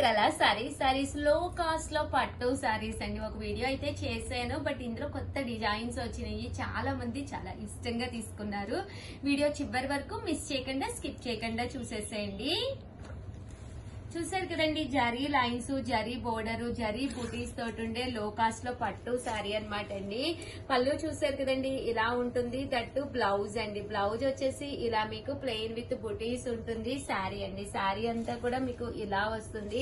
చీరల సారీస్ లో కాస్ట్ లో పట్టు సారీస్ అండి. ఒక వీడియో అయితే చేశాను, బట్ ఇందులో కొత్త డిజైన్స్ వచ్చినాయి. చాలా మంది చాలా ఇష్టంగా తీసుకున్నారు. వీడియో చివరి వరకు మిస్ చేయకుండా స్కిప్ చేయకుండా చూసేసేయండి. చూసారు కదండి, జరీ లైన్స్, జరీ బోర్డర్, జరీ బూటీస్ తోటి ఉండే లో కాస్ట్ లో పట్టు శారీ అనమాట అండి. పళ్ళు చూసారు కదండి, ఇలా ఉంటుంది. దట్టు బ్లౌజ్ అండి. బ్లౌజ్ వచ్చేసి ఇలా మీకు ప్లెయిన్ విత్ బూటీస్ ఉంటుంది. శారీ అండి, శారీ అంతా కూడా మీకు ఇలా వస్తుంది.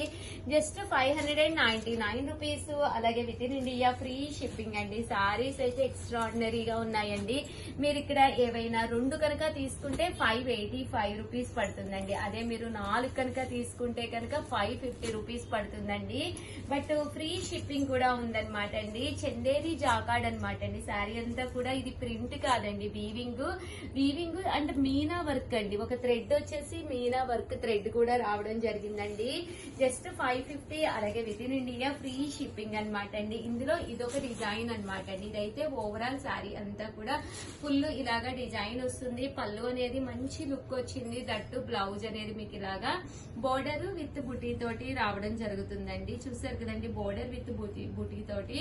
Just 599 rupees. అలాగే within India free shipping అండి. శారీస్ అయితే ఎక్స్ట్రాడినరీగా ఉన్నాయండి. మీరు ఇక్కడ ఏవైనా 2 కనుక తీసుకుంటే 585 రూపీస్ పడుతుందండి. అదే మీరు 4 కనుక తీసుకుంటే కనుక 550 రూపీస్ పడుతుందండి. బట్ ఫ్రీ షిప్పింగ్ కూడా ఉందన్నమాట అండి. చందేరి జాకాడ్ అనమాట అండి. శారీ అంతా కూడా ఇది ప్రింట్ కాదండి, వీవింగ్ అండ్ మీనా వర్క్ అండి. ఒక థ్రెడ్ వచ్చేసి మీనా వర్క్ థ్రెడ్ కూడా రావడం జరిగిందండి. జస్ట్ 550. అలాగే within India free shipping అనమాట అండి. ఇందులో ఇదొక డిజైన్ అనమాట అండి. ఇదైతే ఓవరాల్ శారీ అంతా కూడా ఫుల్ ఇలాగా డిజైన్ వస్తుంది. పళ్ళు అనేది మంచి లుక్ వచ్చింది. దట్టు బ్లౌజ్ అనేది మీకు ఇలాగా బోర్డర్ విత్ బుటీ తోటి రావడం జరుగుతుందండి. చూసారు కదండి, బోర్డర్ విత్ బుటీ తోటి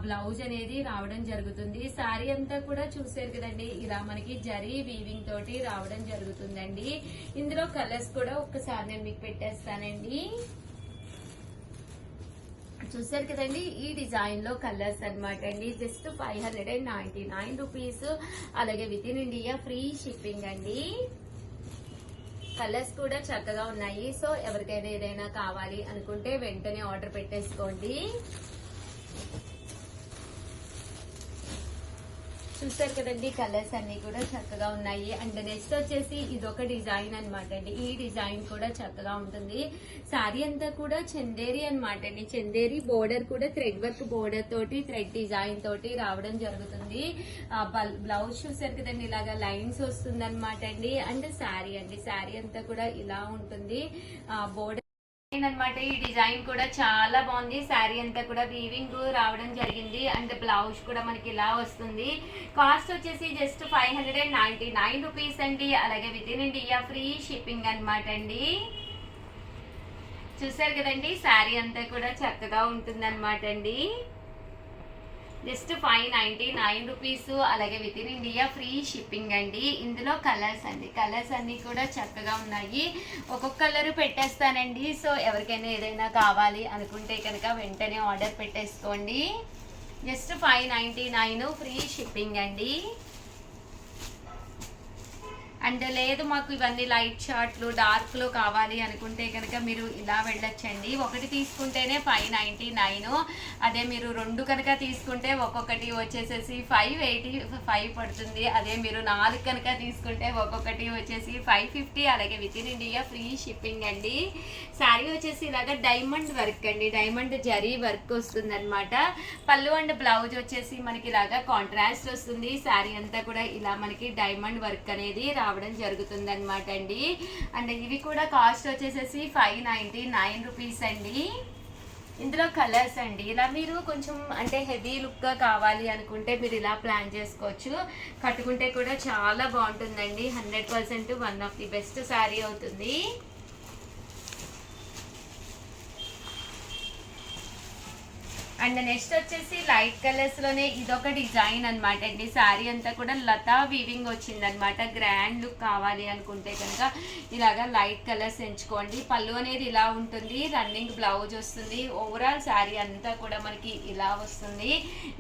బ్లౌజ్ అనేది రావడం జరుగుతుంది. శారీ అంతా కూడా చూసారు కదండి, ఇలా మనకి జరీ వీవింగ్ తోటి రావడం జరుగుతుందండి. ఇందులో కలర్స్ కూడా ఒక్కసారి నేను మీకు పెట్టేస్తానండి. చూసారు కదండి, ఈ డిజైన్ లో కలర్స్ అనమాట అండి. Just 599 rupees. అలాగే within India free shipping అండి. కలర్స్ కూడా చక్కగా ఉన్నాయి. సో ఎవరికైనా ఏదైనా కావాలి అనుకుంటే వెంటనే ఆర్డర్ పెట్టేసుకోండి. చూస్తారు కదండి, కలర్స్ అన్ని కూడా చక్కగా ఉన్నాయి. అండ్ నెక్స్ట్ వచ్చేసి ఇదొక డిజైన్ అనమాట అండి. ఈ డిజైన్ కూడా చక్కగా ఉంటుంది. శారీ అంతా కూడా చందేరి అనమాట అండి. చందేరి బోర్డర్ కూడా థ్రెడ్ వర్క్ బోర్డర్ తోటి థ్రెడ్ డిజైన్ తోటి రావడం జరుగుతుంది. బ్లౌజ్ చూసారు కదండి, ఇలాగా లైన్స్ వస్తుంది అనమాట అండి. అండ్ శారీ అండి, శారీ అంతా కూడా ఇలా ఉంటుంది. బోర్డర్ అనమాట. ఈ డిజైన్ కూడా చాలా బాగుంది. శారీ అంతా కూడా వీవింగ్ రావడం జరిగింది. అండ్ బ్లౌజ్ కూడా మనకి ఇలా వస్తుంది. కాస్ట్ వచ్చేసి జస్ట్ 599 రూపీస్ అండి. అలాగే within India free shipping అనమాట అండి. చూసారు కదండి, శారీ అంతా కూడా చక్కగా ఉంటుంది అనమాట అండి. Just 599 rupees. అలాగే within India free shipping అండి. ఇందులో కలర్స్ అండి, కలర్స్ అన్ని కూడా చక్కగా ఉన్నాయి. ఒక్కొక్క కలర్ పెట్టేస్తానండి. సో ఎవరికైనా ఏదైనా కావాలి అనుకుంటే కనుక వెంటనే ఆర్డర్ పెట్టేసుకోండి. జస్ట్ 599 ఫ్రీ షిప్పింగ్ అండి. అండ్ లేదు మాకు ఇవన్నీ లైట్ షార్ట్లు డార్క్ లో కావాలి అనుకుంటే కనుక మీరు ఇలా వెళ్ళొచ్చండి. ఒకటి తీసుకుంటేనే 599. అదే మీరు 2 కనుక తీసుకుంటే ఒక్కొక్కటి వచ్చేసేసి 585 పడుతుంది. అదే మీరు 4 కనుక తీసుకుంటే ఒక్కొక్కటి వచ్చేసి 550. అలాగే within India free shipping అండి. శారీ వచ్చేసి ఇలాగా డైమండ్ వర్క్ అండి, డైమండ్ జరీ వర్క్ వస్తుంది అనమాట. పళ్ళు అండ్ బ్లౌజ్ వచ్చేసి మనకి ఇలాగా కాంట్రాస్ట్ వస్తుంది. శారీ అంతా కూడా ఇలా మనకి డైమండ్ వర్క్ అనేది రావడం జరుగుతుంది అనమాట అండి. అండ్ ఇవి కూడా కాస్ట్ వచ్చేసేసి 599 రూపీస్ అండి. ఇందులో కలర్స్ అండి, ఇలా మీరు కొంచెం అంటే హెవీ లుక్ గా కావాలి అనుకుంటే మీరు ఇలా ప్లాన్ చేసుకోవచ్చు. కట్టుకుంటే కూడా చాలా బాగుంటుందండి. 100% one of the best sari అవుతుంది. అండ్ నెక్స్ట్ వచ్చేసి లైట్ కలర్స్ లోనే ఇదొక డిజైన్ అనమాట అండి. శారీ అంతా కూడా లతా వీవింగ్ వచ్చింది అనమాట. గ్రాండ్ లుక్ కావాలి అనుకుంటే కనుక ఇలాగా లైట్ కలర్స్ ఎంచుకోండి. పళ్ళు అనేది ఇలా ఉంటుంది. రన్నింగ్ బ్లౌజ్ వస్తుంది. ఓవరాల్ శారీ అంతా కూడా మనకి ఇలా వస్తుంది.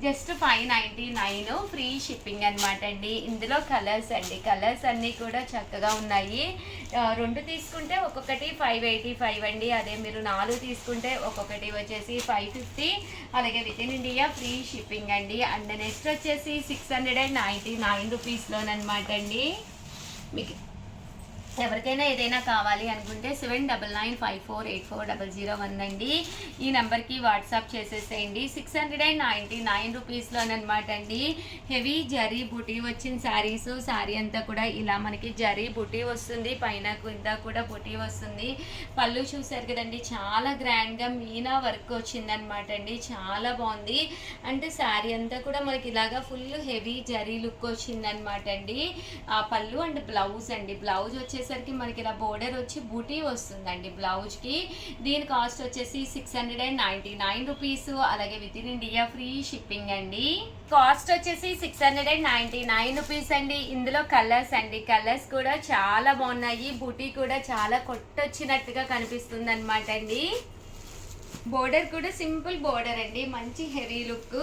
జస్ట్ 599 ఫ్రీ షిప్పింగ్ అనమాట అండి. ఇందులో కలర్స్ అండి, కలర్స్ అన్ని కూడా చక్కగా ఉన్నాయి. 2 తీసుకుంటే ఒక్కొక్కటి 585 అండి. అదే మీరు 4 తీసుకుంటే ఒక్కొక్కటి వచ్చేసి 550. అలాగే within India free shipping అండి. అండ్ నెక్స్ట్ వచ్చేసి 699 రూపీస్ లోనమాట అండి. మీకు ఎవరికైనా ఏదైనా కావాలి అనుకుంటే 7995484001 అండి. ఈ నెంబర్కి వాట్సాప్ చేసేసేయండి. 699 రూపీస్లోనమాట అండి. హెవీ జరీ బుటీ వచ్చిన శారీస్. శారీ అంతా కూడా ఇలా మనకి జరీ బుటీ వస్తుంది. పైన కింద కూడా బుటీ వస్తుంది. పళ్ళు చూసారు కదండి, చాలా గ్రాండ్గా మీనా వర్క్ వచ్చిందనమాట అండి. చాలా బాగుంది. అంటే శారీ అంతా కూడా మనకి ఇలాగా ఫుల్ హెవీ జరీ లుక్ వచ్చిందనమాట అండి. ఆ పళ్ళు అండ్ బ్లౌజ్ అండి. బ్లౌజ్ వచ్చేసి వచ్చేసరికి మనకి ఇలా బోర్డర్ వచ్చి బూటీ వస్తుందండి బ్లౌజ్కి. దీని కాస్ట్ వచ్చేసి 699 రూపీస్. అలాగే within India free shipping అండి. కాస్ట్ వచ్చేసి 699 రూపీస్ అండి. ఇందులో కలర్స్ అండి, కలర్స్ కూడా చాలా బాగున్నాయి. బూటీ కూడా చాలా కొట్టొచ్చినట్టుగా కనిపిస్తుంది అనమాట అండి. బోర్డర్ కూడా సింపుల్ బోర్డర్ అండి, మంచి హెవీ లుక్,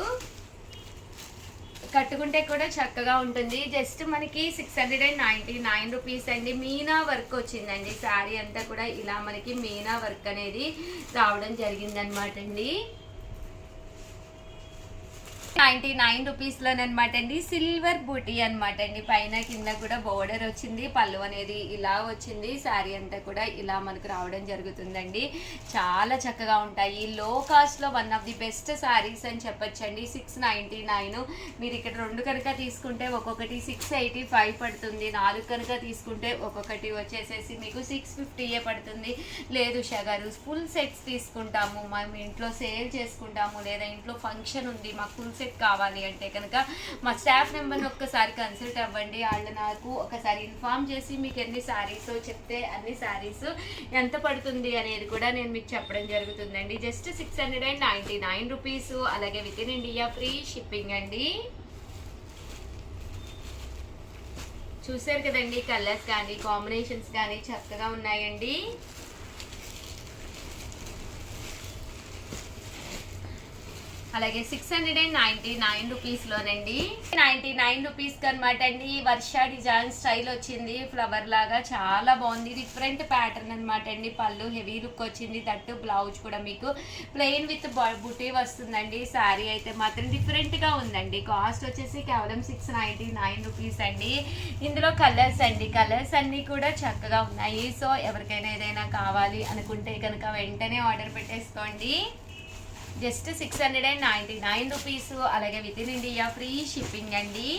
కట్టుకుంటే కూడా చక్కగా ఉంటుంది. జస్ట్ మనకి 699 రూపీస్ అండి. మీనా వర్క్ వచ్చిందండి. శారీ అంతా కూడా ఇలా మనకి మీనా వర్క్ అనేది రావడం జరిగిందనమాట అండి. 99 రూపీస్లోనమాట అండి. సిల్వర్ బూటీ అనమాట అండి. పైన కింద కూడా బోర్డర్ వచ్చింది, పళ్ళు అనేది ఇలా వచ్చింది. శారీ అంతా కూడా ఇలా మనకు రావడం జరుగుతుందండి. చాలా చక్కగా ఉంటాయి. లో కాస్ట్లో one of the best saris అని చెప్పొచ్చండి. 699. మీరు ఇక్కడ 2 కనుక తీసుకుంటే ఒక్కొక్కటి 685 పడుతుంది. 4 కనుక తీసుకుంటే ఒక్కొక్కటి వచ్చేసేసి మీకు 650 పడుతుంది. లేదు షగారు ఫుల్ సెట్స్ తీసుకుంటాము, మేము ఇంట్లో సేల్ చేసుకుంటాము, లేదా ఇంట్లో ఫంక్షన్ ఉంది, మాకు ఫుల్ సెట్ కావాలి అంటే కనుక మా స్టాఫ్ నెంబర్ని ఒక్కసారి కన్సల్ట్ అవ్వండి. వాళ్ళు నాకు ఒకసారి ఇన్ఫార్మ్ చేసి మీకు ఎన్ని శారీస్ చెప్తే అన్ని శారీస్ ఎంత పడుతుంది అనేది కూడా నేను మీకు చెప్పడం జరుగుతుందండి. Just 699 rupees. అలాగే within India free shipping అండి. చూసారు కదండి, కలర్స్ కానీ కాంబినేషన్స్ కానీ చక్కగా ఉన్నాయండి. అలాగే 699 రూపీస్లోనండి. 99 రూపీస్కి అనమాట అండి. వర్ష డిజైన్ స్టైల్ వచ్చింది, ఫ్లవర్ లాగా చాలా బాగుంది. డిఫరెంట్ ప్యాటర్న్ అనమాట అండి. పళ్ళు హెవీ లుక్ వచ్చింది, తట్టు బ్లౌజ్ కూడా మీకు ప్లెయిన్ విత్ బుటీ వస్తుందండి. శారీ అయితే మాత్రం డిఫరెంట్గా ఉందండి. కాస్ట్ వచ్చేసి కేవలం 699 రూపీస్ అండి. ఇందులో కలర్స్ అండి, కలర్స్ అన్నీ కూడా చక్కగా ఉన్నాయి. సో ఎవరికైనా ఏదైనా కావాలి అనుకుంటే కనుక వెంటనే ఆర్డర్ పెట్టేసుకోండి. Just 699 rupees. అలాగే within India free shipping అండి.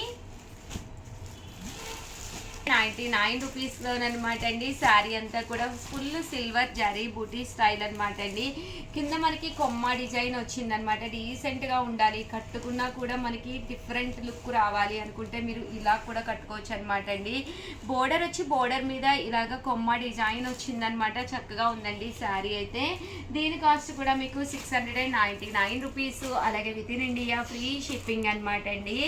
99 రూపీస్లోనమాట అండి. శారీ అంతా కూడా full silver zari buti style అనమాట అండి. కింద మనకి కొమ్మ డిజైన్ వచ్చిందనమాట. డీసెంట్గా ఉండాలి, కట్టుకున్నా కూడా మనకి డిఫరెంట్ లుక్ రావాలి అనుకుంటే మీరు ఇలా కూడా కట్టుకోవచ్చు అనమాట అండి. బోర్డర్ వచ్చి బోర్డర్ మీద ఇలాగ కొమ్మ డిజైన్ వచ్చిందనమాట. చక్కగా ఉందండి శారీ అయితే. దీని కాస్ట్ కూడా మీకు 699 రూపీస్. అలాగే within India free shipping అనమాట అండి.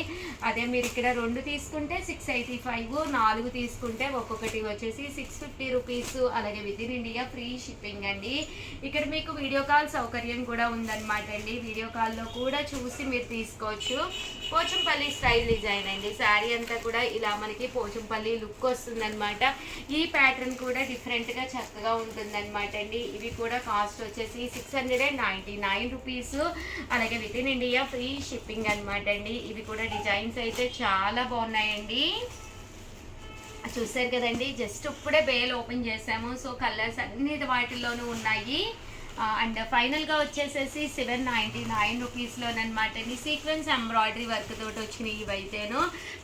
అదే మీరు ఇక్కడ 2 తీసుకుంటే 685, 4 తీసుకుంటే ఒక్కొక్కటి వచ్చేసి 650 రూపీస్. అలాగే within India free shipping అండి. ఇక్కడ మీకు వీడియో కాల్ సౌకర్యం కూడా ఉందన్నమాట అండి. వీడియో కాల్లో కూడా చూసి మీరు తీసుకోవచ్చు. పోచంపల్లి స్టైల్ డిజైన్ అండి. శారీ అంతా కూడా ఇలా మనకి పోచంపల్లి లుక్ వస్తుందన్నమాట. ఈ ప్యాటర్న్ కూడా డిఫరెంట్గా చక్కగా ఉంటుందన్నమాట అండి. ఇవి కూడా కాస్ట్ వచ్చేసి 699 రూపీస్. అలాగే within India free shipping అనమాట అండి. ఇవి కూడా డిజైన్స్ అయితే చాలా బాగున్నాయండి. చూసారు కదండి, జస్ట్ ఇప్పుడే బేల్ ఓపెన్ చేసాము. సో కలర్స్ అన్ని వాటిల్లోనూ ఉన్నాయి. అండ్ ఫైనల్గా వచ్చేసేసి 799 రూపీస్లోనమాట అండి. సీక్వెన్స్ ఎంబ్రాయిడరీ వర్క్ తోటి వచ్చినాయి ఇవైతేను.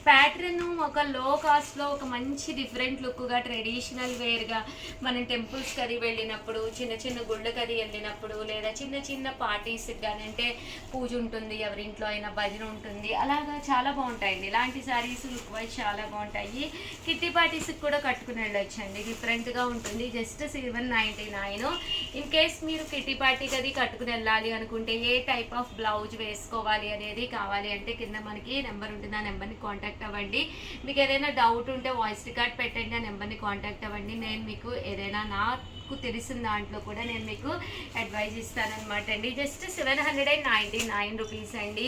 ప్యాటర్న్ ఒక లో కాస్ట్లో ఒక మంచి డిఫరెంట్ లుక్గా ట్రెడిషనల్ వేర్గా మనం టెంపుల్స్కి అది వెళ్ళినప్పుడు, చిన్న చిన్న గుళ్ళకి అది వెళ్ళినప్పుడు, లేదా చిన్న చిన్న పార్టీస్కి కానీ, అంటే పూజ ఉంటుంది, ఎవరింట్లో అయినా భజన ఉంటుంది, అలాగా చాలా బాగుంటాయండి. ఇలాంటి శారీస్ లుక్ వైజ్ చాలా బాగుంటాయి. కిట్టి పార్టీస్కి కూడా కట్టుకుని వెళ్ళొచ్చండి. డిఫరెంట్గా ఉంటుంది. జస్ట్ 799. ఇన్ కేస్ మీరు కిట్టి పార్టీకి అది కట్టుకుని వెళ్ళాలి అనుకుంటే ఏ టైప్ ఆఫ్ బ్లౌజ్ వేసుకోవాలి అనేది కావాలి అంటే కింద మనకి నెంబర్ ఉంటుంది, ఆ నెంబర్ని కాంటాక్ట్ అవ్వండి. మీకు ఏదైనా డౌట్ ఉంటే వాయిస్ రికార్డ్ పెట్టండి, ఆ నెంబర్ని కాంటాక్ట్ అవ్వండి. నేను మీకు ఏదైనా నాకు తెలిసిన దాంట్లో కూడా నేను మీకు అడ్వైజ్ ఇస్తానన్నమాట అండి. జస్ట్ 799 రూపీస్ అండి.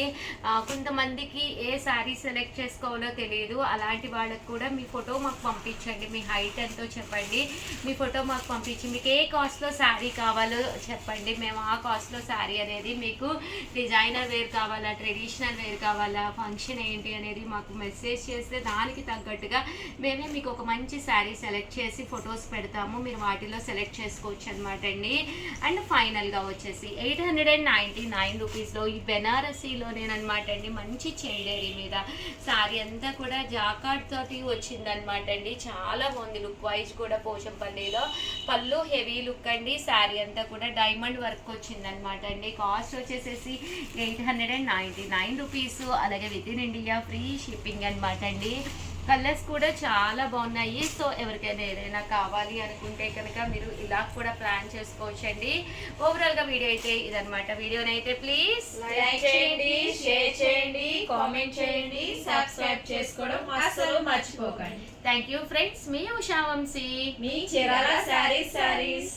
కొంతమందికి ఏ శారీ సెలెక్ట్ చేసుకోవాలో తెలియదు, అలాంటి వాళ్ళకి కూడా మీ ఫోటో మాకు పంపించండి. మీ హైట్ ఎంతో చెప్పండి, మీ ఫోటో మాకు పంపించి మీకు ఏ కాస్ట్లో శారీ కావాలో చెప్పండి. మేము ఆ కాస్ట్లో శారీ అనేది మీకు డిజైనర్ వేర్ కావాలా, ట్రెడిషనల్ వేర్ కావాలా, ఫంక్షన్ ఏంటి అనేది మాకు మెసేజ్ చేస్తే దానికి తగ్గట్టుగా మేమే మీకు ఒక మంచి శారీ సెలెక్ట్ చేసి ఫొటోస్ పెడతాము. మీరు వాటిలో సెలెక్ట్ చేసుకోవచ్చు అనమాట అండి. అండ్ ఫైనల్గా వచ్చేసి 899 రూపీస్లో ఈ బెనారసీలోనేనమాట అండి. మంచి చందేరి మీద శారీ అంతా కూడా జాకార్డ్ తోటి వచ్చిందనమాట అండి. చాలా బాగుంది లుక్ వైజ్ కూడా. పోచంపల్లిలో పళ్ళు హెవీ లుక్ అండి. శారీ అంతా కూడా డైమండ్ వర్క్ వచ్చిందనమాట అండి. కాస్ట్ వచ్చేసేసి 899 రూపీస్. అలాగే within India free shipping అనమాట అండి. కలర్స్ కూడా చాలా బాగున్నాయి. సో ఎవరికైనా ఏదైనా కావాలి అనుకుంటే కనుక మీరు ఇలా కూడా ప్లాన్ చేసుకోవచ్చండి. ఓవరాల్ గా వీడియో అయితే ఇదనమాట. వీడియోనైతే ప్లీజ్ లైక్ చేయండి, షేర్ చేయండి, కామెంట్ చేయండి, సబ్స్క్రైబ్ చేసుకోవడం అస్సలు మర్చిపోకండి. Thank you friends. మీ ఉషా వంశీ, మీ చీరాల శారీస్.